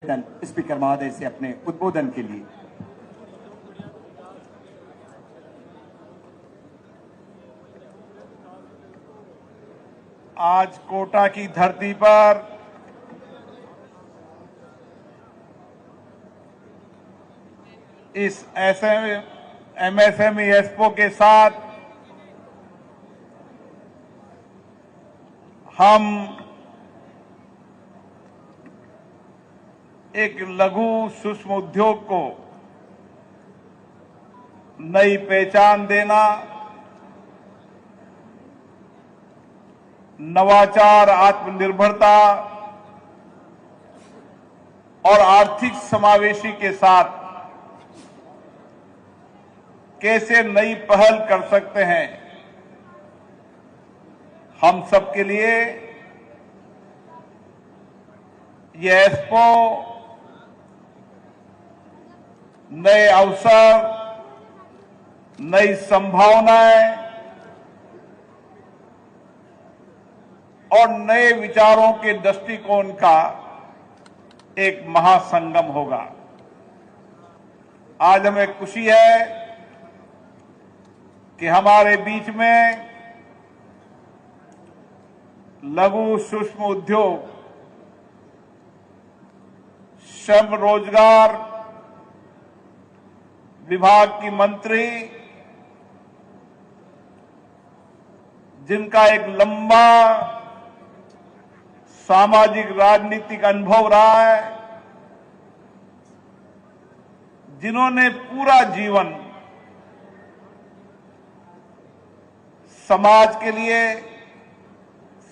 Speaker महोदय से अपने उद्बोधन के लिए। आज कोटा की धरती पर इस एमएसएमई एक्सपो के साथ हम एक लघु सूक्ष्म उद्योग को नई पहचान देना, नवाचार, आत्मनिर्भरता और आर्थिक समावेशी के साथ कैसे नई पहल कर सकते हैं, हम सबके लिए यह एक्सपो नए अवसर, नई संभावनाएं और नए विचारों के दृष्टिकोण का एक महासंगम होगा। आज हमें खुशी है कि हमारे बीच में लघु सूक्ष्म उद्योग, श्रम रोजगार विभाग की मंत्री, जिनका एक लंबा सामाजिक राजनीतिक अनुभव रहा है, जिन्होंने पूरा जीवन समाज के लिए,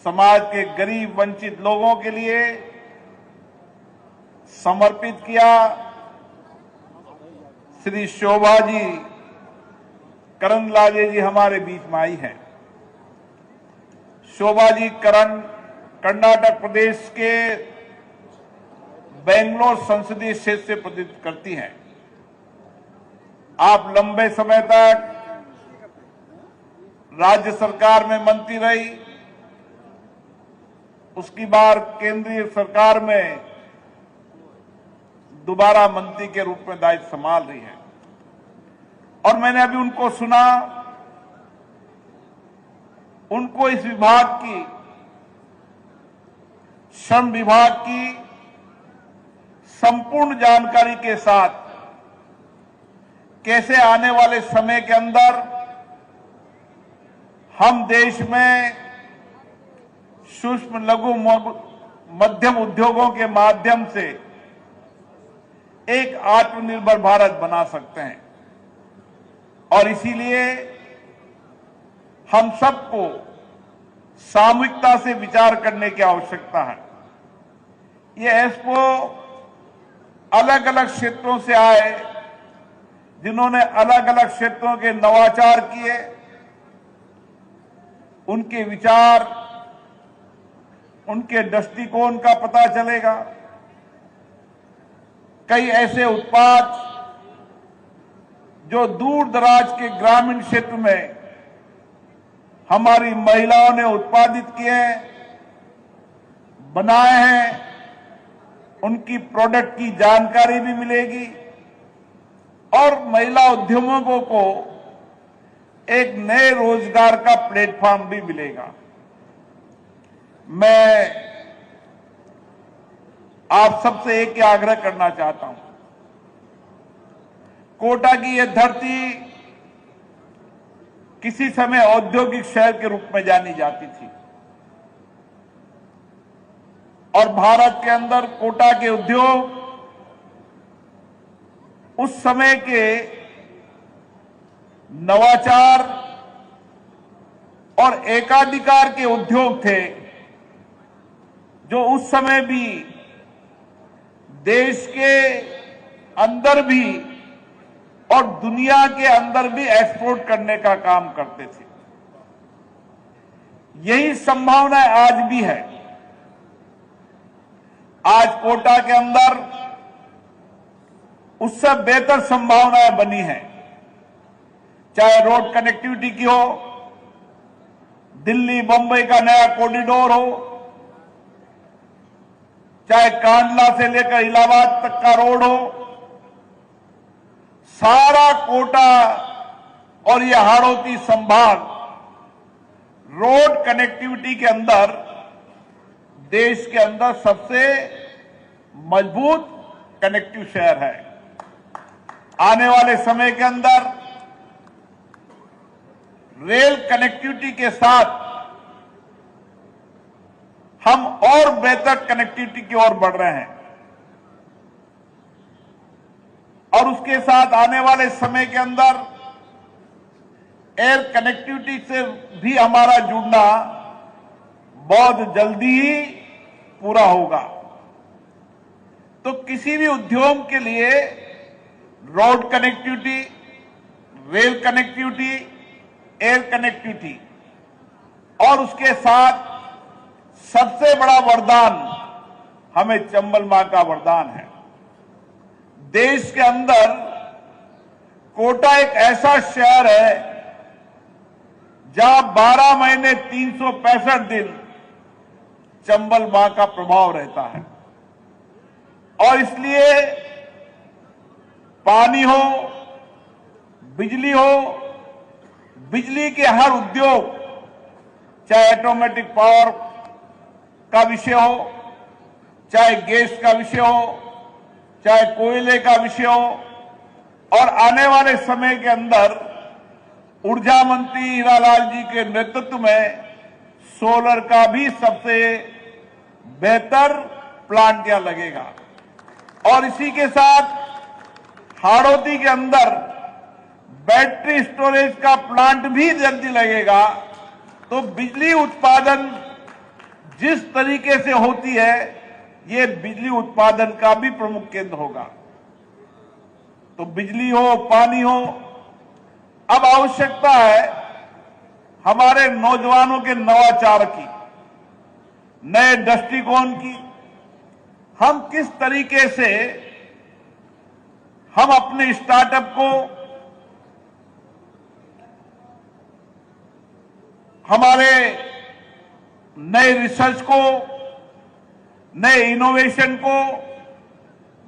समाज के गरीब वंचित लोगों के लिए समर्पित किया, श्री शोभा जी करंदलाजे जी हमारे बीच में आई हैं। शोभा जी कर्नाटक प्रदेश के बेंगलोर संसदीय क्षेत्र से प्रतिनिधित्व करती हैं। आप लंबे समय तक राज्य सरकार में मंत्री रही, उसकी बार केंद्रीय सरकार में दोबारा मंत्री के रूप में दायित्व संभाल रही है। और मैंने अभी उनको सुना, उनको इस विभाग की, श्रम विभाग की संपूर्ण जानकारी के साथ कैसे आने वाले समय के अंदर हम देश में सूक्ष्म लघु मध्यम उद्योगों के माध्यम से एक आत्मनिर्भर भारत बना सकते हैं। और इसीलिए हम सबको सामूहिकता से विचार करने की आवश्यकता है। ये एक्सपो अलग अलग क्षेत्रों से आए, जिन्होंने अलग अलग क्षेत्रों के नवाचार किए, उनके विचार, उनके दृष्टिकोण का पता चलेगा। कई ऐसे उत्पाद जो दूर दराज के ग्रामीण क्षेत्र में हमारी महिलाओं ने उत्पादित किए हैं, बनाए हैं, उनकी प्रोडक्ट की जानकारी भी मिलेगी और महिला उद्यमों को एक नए रोजगार का प्लेटफॉर्म भी मिलेगा। मैं आप सबसे एक ही आग्रह करना चाहता हूं, कोटा की यह धरती किसी समय औद्योगिक शहर के रूप में जानी जाती थी और भारत के अंदर कोटा के उद्योग उस समय के नवाचार और एकाधिकार के उद्योग थे, जो उस समय भी देश के अंदर भी और दुनिया के अंदर भी एक्सपोर्ट करने का काम करते थे। यही संभावना आज भी है। आज कोटा के अंदर उससे बेहतर संभावनाएं बनी हैं, चाहे रोड कनेक्टिविटी की हो, दिल्ली बंबई का नया कॉरिडोर हो, चाहे कांडला से लेकर इलाहाबाद तक का रोड हो, सारा कोटा और ये हाड़ौती संभाग रोड कनेक्टिविटी के अंदर देश के अंदर सबसे मजबूत कनेक्टिव शहर है। आने वाले समय के अंदर रेल कनेक्टिविटी के साथ हम और बेहतर कनेक्टिविटी की ओर बढ़ रहे हैं और उसके साथ आने वाले समय के अंदर एयर कनेक्टिविटी से भी हमारा जुड़ना बहुत जल्दी ही पूरा होगा। तो किसी भी उद्योग के लिए road connectivity, rail connectivity, air connectivity और उसके साथ सबसे बड़ा वरदान हमें चंबल मां का वरदान है। देश के अंदर कोटा एक ऐसा शहर है जहां 12 महीने 365 दिन चंबल मां का प्रभाव रहता है और इसलिए पानी हो, बिजली हो, बिजली के हर उद्योग, चाहे ऑटोमेटिक पावर का विषय हो, चाहे गैस का विषय हो, चाहे कोयले का विषय हो और आने वाले समय के अंदर ऊर्जा मंत्री हीरालाल जी के नेतृत्व में सोलर का भी सबसे बेहतर प्लांट यहां लगेगा और इसी के साथ हाड़ौती के अंदर बैटरी स्टोरेज का प्लांट भी जल्दी लगेगा। तो बिजली उत्पादन जिस तरीके से होती है, ये बिजली उत्पादन का भी प्रमुख केंद्र होगा। तो बिजली हो, पानी हो, अब आवश्यकता है हमारे नौजवानों के नवाचार की, नए दृष्टिकोण की। हम किस तरीके से हम अपने स्टार्टअप को, हमारे नए रिसर्च को, नए इनोवेशन को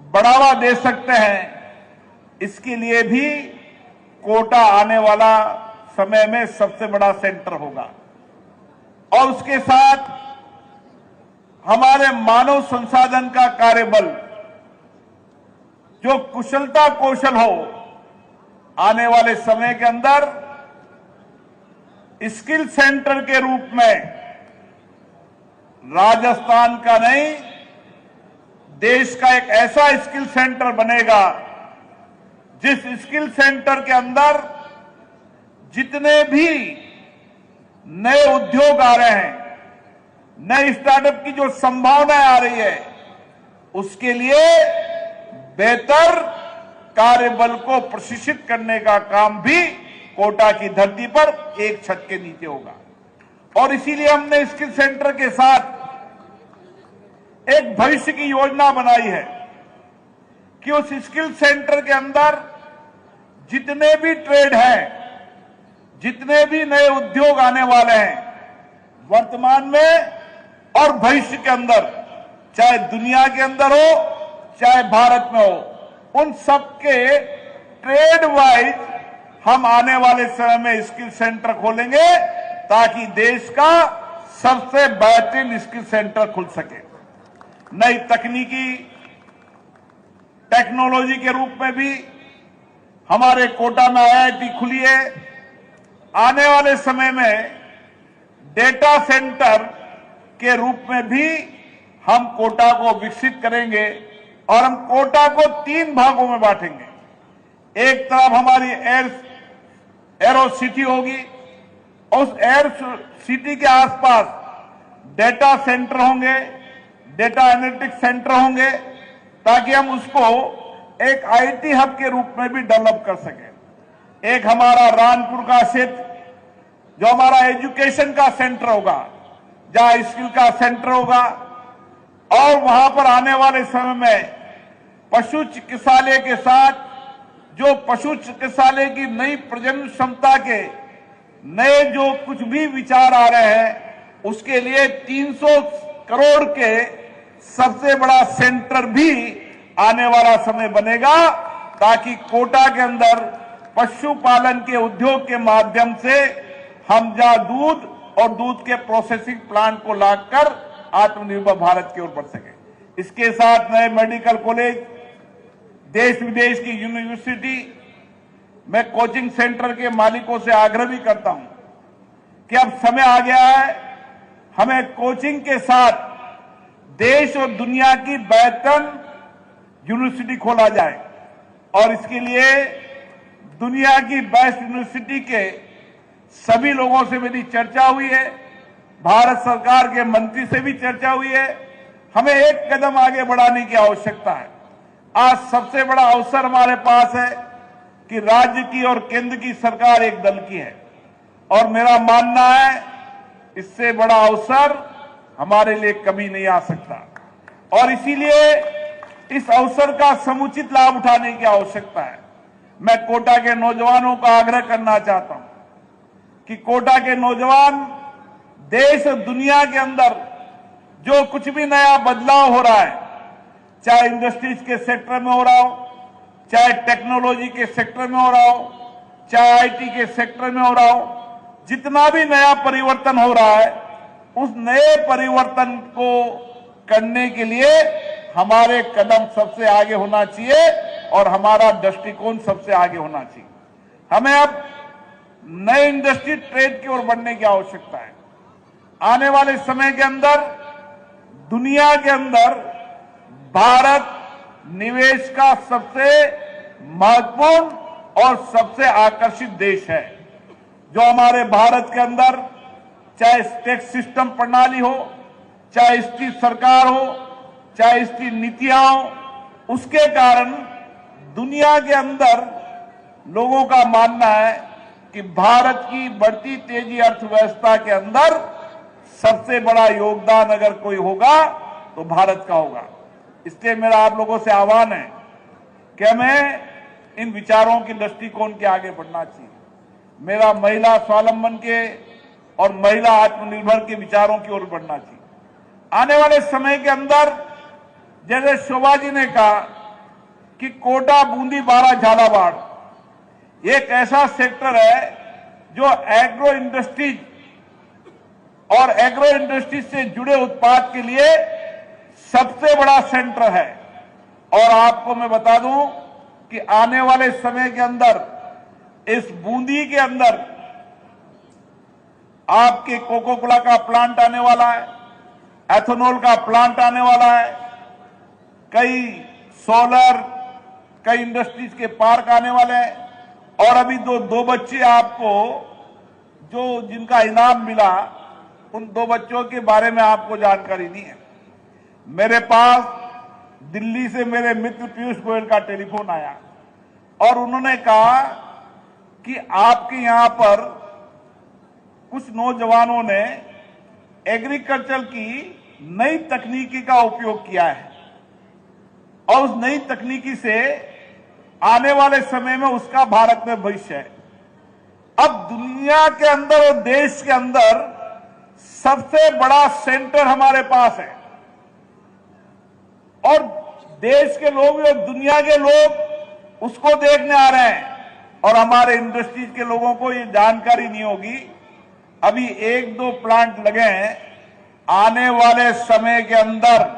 बढ़ावा दे सकते हैं, इसके लिए भी कोटा आने वाला समय में सबसे बड़ा सेंटर होगा। और उसके साथ हमारे मानव संसाधन का कार्यबल, जो कुशलता कौशल हो, आने वाले समय के अंदर स्किल सेंटर के रूप में राजस्थान का नहीं, देश का एक ऐसा स्किल सेंटर बनेगा जिस स्किल सेंटर के अंदर जितने भी नए उद्योग आ रहे हैं, नए स्टार्टअप की जो संभावनाएं आ रही है, उसके लिए बेहतर कार्यबल को प्रशिक्षित करने का काम भी कोटा की धरती पर एक छत के नीचे होगा। और इसीलिए हमने स्किल सेंटर के साथ एक भविष्य की योजना बनाई है कि उस स्किल सेंटर के अंदर जितने भी ट्रेड हैं, जितने भी नए उद्योग आने वाले हैं, वर्तमान में और भविष्य के अंदर, चाहे दुनिया के अंदर हो, चाहे भारत में हो, उन सबके ट्रेड वाइज हम आने वाले समय में स्किल सेंटर खोलेंगे ताकि देश का सबसे बेहतरीन स्किल सेंटर खुल सके। नई तकनीकी टेक्नोलॉजी के रूप में भी हमारे कोटा में IIT खुली है। आने वाले समय में डेटा सेंटर के रूप में भी हम कोटा को विकसित करेंगे और हम कोटा को 3 भागों में बांटेंगे। एक तरफ हमारी एरो सिटी होगी, उस एयर सिटी के आसपास डेटा सेंटर होंगे, डेटा एनालिटिक्स सेंटर होंगे, ताकि हम उसको एक IT हब के रूप में भी डेवलप कर सकें। एक हमारा रानपुर का क्षेत्र जो हमारा एजुकेशन का सेंटर होगा, जहां स्किल का सेंटर होगा और वहां पर आने वाले समय में पशु चिकित्सालय के साथ जो पशु चिकित्सालय की नई प्रजनन क्षमता के नए जो कुछ भी विचार आ रहे हैं, उसके लिए 300 करोड़ के सबसे बड़ा सेंटर भी आने वाला समय बनेगा, ताकि कोटा के अंदर पशुपालन के उद्योग के माध्यम से हम जहां दूध और दूध के प्रोसेसिंग प्लांट को लाकर आत्मनिर्भर भारत की ओर बढ़ सके। इसके साथ नए मेडिकल कॉलेज, देश विदेश की यूनिवर्सिटी, मैं कोचिंग सेंटर के मालिकों से आग्रह भी करता हूं कि अब समय आ गया है, हमें कोचिंग के साथ देश और दुनिया की बेहतर यूनिवर्सिटी खोला जाए। और इसके लिए दुनिया की बेस्ट यूनिवर्सिटी के सभी लोगों से मेरी चर्चा हुई है, भारत सरकार के मंत्री से भी चर्चा हुई है। हमें एक कदम आगे बढ़ाने की आवश्यकता है। आज सबसे बड़ा अवसर हमारे पास है कि राज्य की और केंद्र की सरकार एक दल की है, और मेरा मानना है इससे बड़ा अवसर हमारे लिए कभी नहीं आ सकता। और इसीलिए इस अवसर का समुचित लाभ उठाने की आवश्यकता है। मैं कोटा के नौजवानों का आग्रह करना चाहता हूं कि कोटा के नौजवान देश और दुनिया के अंदर जो कुछ भी नया बदलाव हो रहा है, चाहे इंडस्ट्रीज के सेक्टर में हो रहा हो, चाहे टेक्नोलॉजी के सेक्टर में हो रहा हो, चाहे आईटी के सेक्टर में हो रहा हो, जितना भी नया परिवर्तन हो रहा है, उस नए परिवर्तन को करने के लिए हमारे कदम सबसे आगे होना चाहिए और हमारा दृष्टिकोण सबसे आगे होना चाहिए। हमें अब नए इंडस्ट्री ट्रेड की ओर बढ़ने की आवश्यकता है। आने वाले समय के अंदर दुनिया के अंदर भारत निवेश का सबसे महत्वपूर्ण और सबसे आकर्षित देश है। जो हमारे भारत के अंदर चाहे टैक्स सिस्टम प्रणाली हो, चाहे इसकी सरकार हो, चाहे इसकी नीतियां हो, उसके कारण दुनिया के अंदर लोगों का मानना है कि भारत की बढ़ती तेजी अर्थव्यवस्था के अंदर सबसे बड़ा योगदान अगर कोई होगा तो भारत का होगा। इसलिए मेरा आप लोगों से आह्वान है कि हमें इन विचारों के दृष्टिकोण के आगे बढ़ना चाहिए। मेरा महिला स्वावलंबन के और महिला आत्मनिर्भर के विचारों की ओर बढ़ना चाहिए। आने वाले समय के अंदर जैसे शोभा जी ने कहा कि कोटा, बूंदी, बारा, झालावाड़ एक ऐसा सेक्टर है जो एग्रो इंडस्ट्रीज और एग्रो इंडस्ट्रीज से जुड़े उत्पाद के लिए सबसे बड़ा सेंटर है। और आपको मैं बता दूं कि आने वाले समय के अंदर इस बूंदी के अंदर आपके कोको कोला का प्लांट आने वाला है, एथेनॉल का प्लांट आने वाला है, कई सोलर, कई इंडस्ट्रीज के पार्क आने वाले हैं। और अभी दो बच्चे आपको जो जिनका इनाम मिला, उन 2 बच्चों के बारे में आपको जानकारी नहीं है। मेरे पास दिल्ली से मेरे मित्र पीयूष गोयल का टेलीफोन आया और उन्होंने कहा कि आपके यहां पर कुछ नौजवानों ने एग्रीकल्चर की नई तकनीकी का उपयोग किया है और उस नई तकनीकी से आने वाले समय में उसका भारत में भविष्य है। अब दुनिया के अंदर और देश के अंदर सबसे बड़ा सेंटर हमारे पास है और देश के लोग और दुनिया के लोग उसको देखने आ रहे हैं। और हमारे इंडस्ट्रीज के लोगों को ये जानकारी नहीं होगी, अभी 1-2 प्लांट लगे हैं। आने वाले समय के अंदर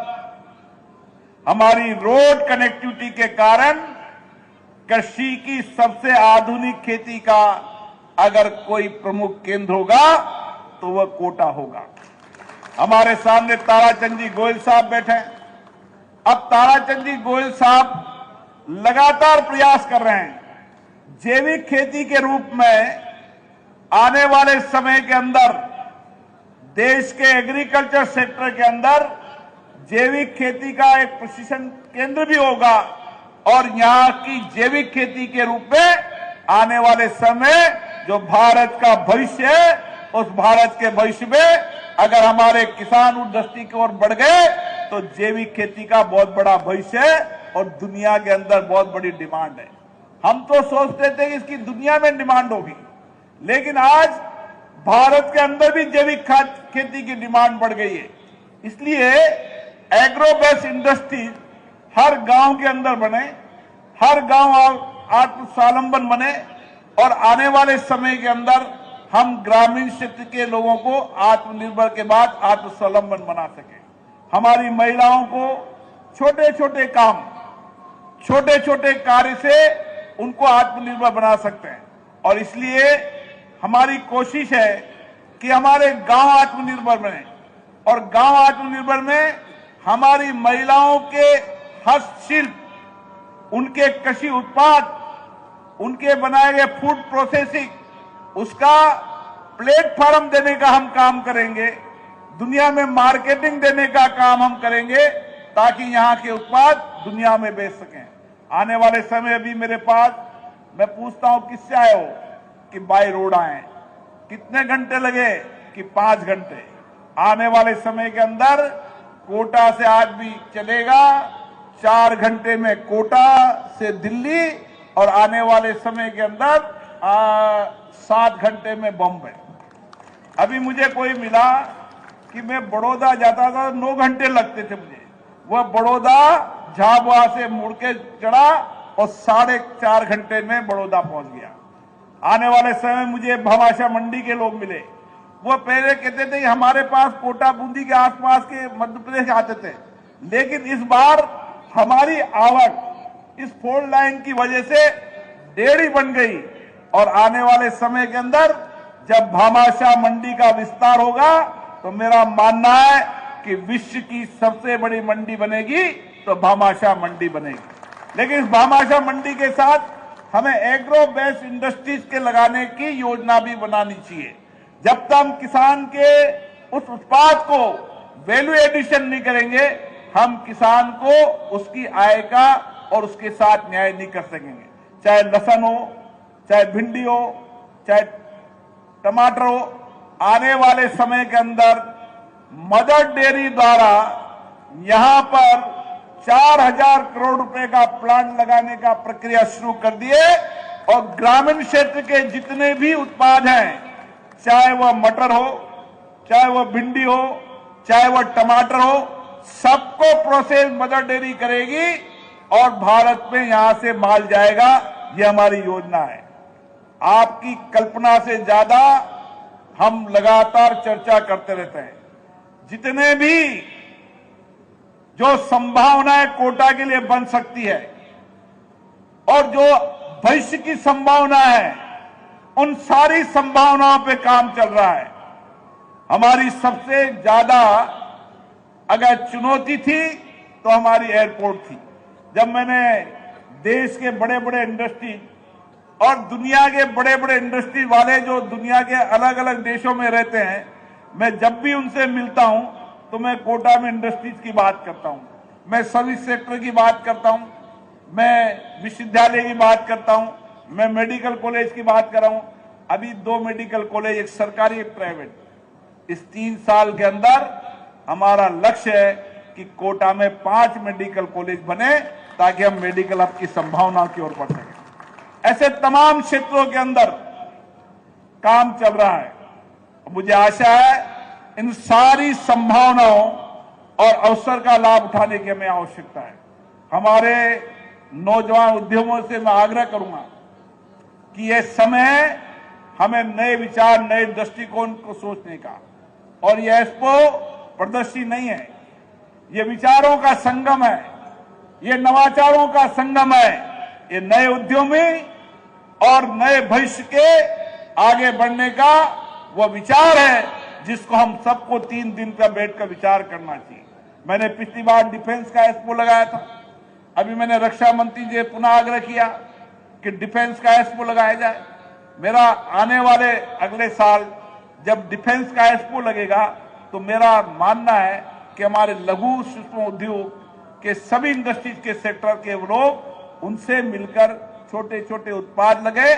हमारी रोड कनेक्टिविटी के कारण कृषि की सबसे आधुनिक खेती का अगर कोई प्रमुख केंद्र होगा तो वह कोटा होगा। हमारे सामने ताराचंद जी गोयल साहब बैठे हैं। अब ताराचंद जी गोयल साहब लगातार प्रयास कर रहे हैं जैविक खेती के रूप में। आने वाले समय के अंदर देश के एग्रीकल्चर सेक्टर के अंदर जैविक खेती का एक प्रशिक्षण केंद्र भी होगा और यहां की जैविक खेती के रूप में आने वाले समय जो भारत का भविष्य है, उस भारत के भविष्य में अगर हमारे किसान उस दृष्टि की ओर बढ़ गए तो जैविक खेती का बहुत बड़ा भविष्य है और दुनिया के अंदर बहुत बड़ी डिमांड है। हम तो सोचते थे कि इसकी दुनिया में डिमांड होगी, लेकिन आज भारत के अंदर भी जैविक खेती की डिमांड बढ़ गई है। इसलिए एग्रो बेस्ड इंडस्ट्रीज हर गांव के अंदर बने, हर गांव आत्मस्वावलंबन बने और आने वाले समय के अंदर हम ग्रामीण क्षेत्र के लोगों को आत्मनिर्भर के बाद आत्मस्वावलंबन बना सके। हमारी महिलाओं को छोटे छोटे काम, छोटे छोटे कार्य से उनको आत्मनिर्भर बना सकते हैं और इसलिए हमारी कोशिश है कि हमारे गांव आत्मनिर्भर बने और गांव आत्मनिर्भर में हमारी महिलाओं के हस्तशिल्प, उनके कृषि उत्पाद, उनके बनाए गए फूड प्रोसेसिंग, उसका प्लेटफॉर्म देने का हम काम करेंगे, दुनिया में मार्केटिंग देने का काम हम करेंगे ताकि यहां के उत्पाद दुनिया में बेच सकें। आने वाले समय अभी मेरे पास, मैं पूछता हूं किससे आए हो, कि बाय रोड आए। कितने घंटे लगे, कि 5 घंटे। आने वाले समय के अंदर कोटा से आज भी चलेगा, 4 घंटे में कोटा से दिल्ली और आने वाले समय के अंदर 7 घंटे में बॉम्बे। अभी मुझे कोई मिला कि मैं बड़ौदा जाता था, 9 घंटे लगते थे मुझे। वह बड़ौदा झाबुआ से मुड़ के चढ़ा और 4.5 घंटे में बड़ौदा पहुंच गया। आने वाले समय मुझे भामाशाह मंडी के लोग मिले, वो पहले कहते थे कि हमारे पास कोटा बूंदी के आसपास के मध्य प्रदेश आते थे, लेकिन इस बार हमारी आवक इस 4 लाइन की वजह से 1.5 बन गई और आने वाले समय के अंदर जब भामाशाह मंडी का विस्तार होगा तो मेरा मानना है कि विश्व की सबसे बड़ी मंडी बनेगी तो भामाशाह मंडी बनेगी। लेकिन इस भामाशाह मंडी के साथ हमें एग्रो बेस्ड इंडस्ट्रीज के लगाने की योजना भी बनानी चाहिए। जब तक हम किसान के उस उत्पाद को वैल्यू एडिशन नहीं करेंगे, हम किसान को उसकी आय का और उसके साथ न्याय नहीं कर सकेंगे। चाहे लहसुन हो, चाहे भिंडी हो, चाहे टमाटर हो, आने वाले समय के अंदर मदर डेयरी द्वारा यहां पर 4,000 करोड़ रुपए का प्लांट लगाने का प्रक्रिया शुरू कर दिए और ग्रामीण क्षेत्र के जितने भी उत्पाद हैं, चाहे वह मटर हो, चाहे वह भिंडी हो, चाहे वह टमाटर हो, सबको प्रोसेस मदर डेयरी करेगी और भारत में यहां से माल जाएगा। यह हमारी योजना है। आपकी कल्पना से ज्यादा हम लगातार चर्चा करते रहते हैं। जितने भी जो संभावनाएं कोटा के लिए बन सकती है और जो भविष्य की संभावना है, उन सारी संभावनाओं पे काम चल रहा है। हमारी सबसे ज्यादा अगर चुनौती थी तो हमारी एयरपोर्ट थी। जब मैंने देश के बड़े बड़े इंडस्ट्री और दुनिया के बड़े बड़े इंडस्ट्री वाले जो दुनिया के अलग अलग देशों में रहते हैं, मैं जब भी उनसे मिलता हूं तो मैं कोटा में इंडस्ट्रीज की बात करता हूं, मैं सर्विस सेक्टर की बात करता हूं, मैं विश्वविद्यालय की बात करता हूं, मैं मेडिकल कॉलेज की बात कर रहा हूं। अभी 2 मेडिकल कॉलेज, एक सरकारी एक प्राइवेट, इस 3 साल के अंदर हमारा लक्ष्य है कि कोटा में 5 मेडिकल कॉलेज बने ताकि हम मेडिकल हब की संभावनाओं की ओर बढ़ सकें। ऐसे तमाम क्षेत्रों के अंदर काम चल रहा है। मुझे आशा है इन सारी संभावनाओं और अवसर का लाभ उठाने की हमें आवश्यकता है। हमारे नौजवान उद्यमों से मैं आग्रह करूंगा कि यह समय है हमें नए विचार, नए दृष्टिकोण को सोचने का, और यह एक्सपो प्रदर्शनी नहीं है, ये विचारों का संगम है, ये नवाचारों का संगम है, ये नए उद्यमी और नए भविष्य के आगे बढ़ने का वह विचार है जिसको हम सबको 3 दिन का बैठकर विचार करना चाहिए। मैंने पिछली बार डिफेंस का एक्सपो लगाया था, अभी मैंने रक्षा मंत्री जी पुनः आग्रह किया कि डिफेंस का एक्सपो लगाया जाए। मेरा आने वाले अगले साल जब डिफेंस का एक्सपो लगेगा तो मेरा मानना है कि हमारे लघु सूक्ष्म उद्योग के सभी इंडस्ट्रीज के सेक्टर के लोग, उनसे मिलकर छोटे छोटे उत्पाद लगे।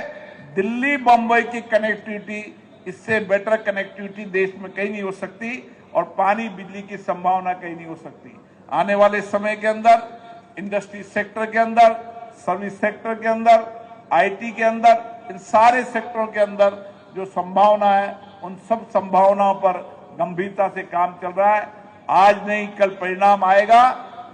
दिल्ली बम्बई की कनेक्टिविटी, इससे बेटर कनेक्टिविटी देश में कहीं नहीं हो सकती और पानी बिजली की संभावना कहीं नहीं हो सकती। आने वाले समय के अंदर इंडस्ट्री सेक्टर के अंदर, सर्विस सेक्टर के अंदर, आईटी के अंदर, इन सारे सेक्टरों के अंदर जो संभावना है, उन सब संभावनाओं पर गंभीरता से काम चल रहा है। आज नहीं कल परिणाम आएगा,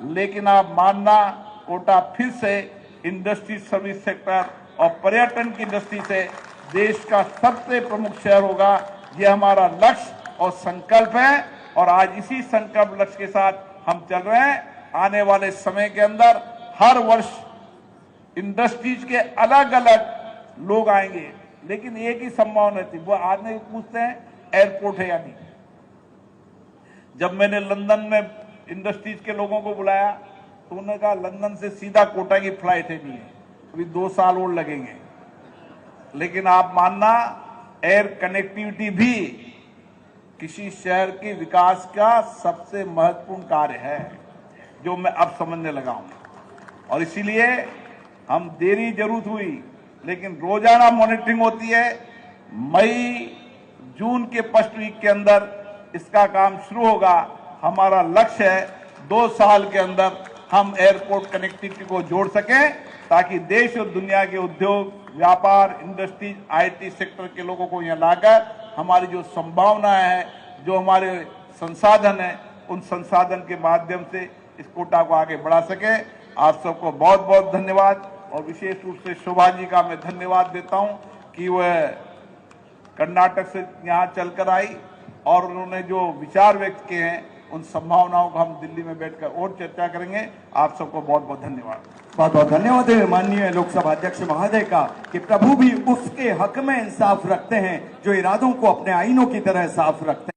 लेकिन आप मानना कोटा फिर से इंडस्ट्री, सर्विस सेक्टर और पर्यटन की दृष्टि से देश का सबसे प्रमुख शहर होगा। यह हमारा लक्ष्य और संकल्प है और आज इसी संकल्प लक्ष्य के साथ हम चल रहे हैं। आने वाले समय के अंदर हर वर्ष इंडस्ट्रीज के अलग अलग लोग आएंगे, लेकिन एक ही संभावना थी, वो आज नहीं पूछते हैं एयरपोर्ट है या नहीं। जब मैंने लंदन में इंडस्ट्रीज के लोगों को बुलाया तो उन्होंने कहा लंदन से सीधा कोटा की फ्लाइट है नहीं है, अभी 2 साल और लगेंगे। लेकिन आप मानना एयर कनेक्टिविटी भी किसी शहर के विकास का सबसे महत्वपूर्ण कार्य है, जो मैं अब समझने लगा हूं। और इसीलिए हम देरी जरूर हुई, लेकिन रोजाना मॉनिटरिंग होती है। मई जून के फर्स्ट वीक के अंदर इसका काम शुरू होगा। हमारा लक्ष्य है 2 साल के अंदर हम एयरपोर्ट कनेक्टिविटी को जोड़ सकें, ताकि देश और दुनिया के उद्योग, व्यापार, इंडस्ट्रीज, आईटी सेक्टर के लोगों को यहां लाकर हमारी जो संभावनाएं हैं, जो हमारे संसाधन हैं, उन संसाधन के माध्यम से इस कोटा को आगे बढ़ा सके। आप सबको बहुत बहुत धन्यवाद और विशेष रूप से शोभा जी का मैं धन्यवाद देता हूं कि वह कर्नाटक से यहां चलकर आई और उन्होंने जो विचार व्यक्त किए हैं, उन संभावनाओं को हम दिल्ली में बैठकर और चर्चा करेंगे। आप सबको बहुत बहुत धन्यवाद। बहुत बहुत धन्यवाद है माननीय लोकसभा अध्यक्ष महोदय का कि प्रभु भी उसके हक में इंसाफ रखते हैं जो इरादों को अपने आईनों की तरह साफ रखते हैं।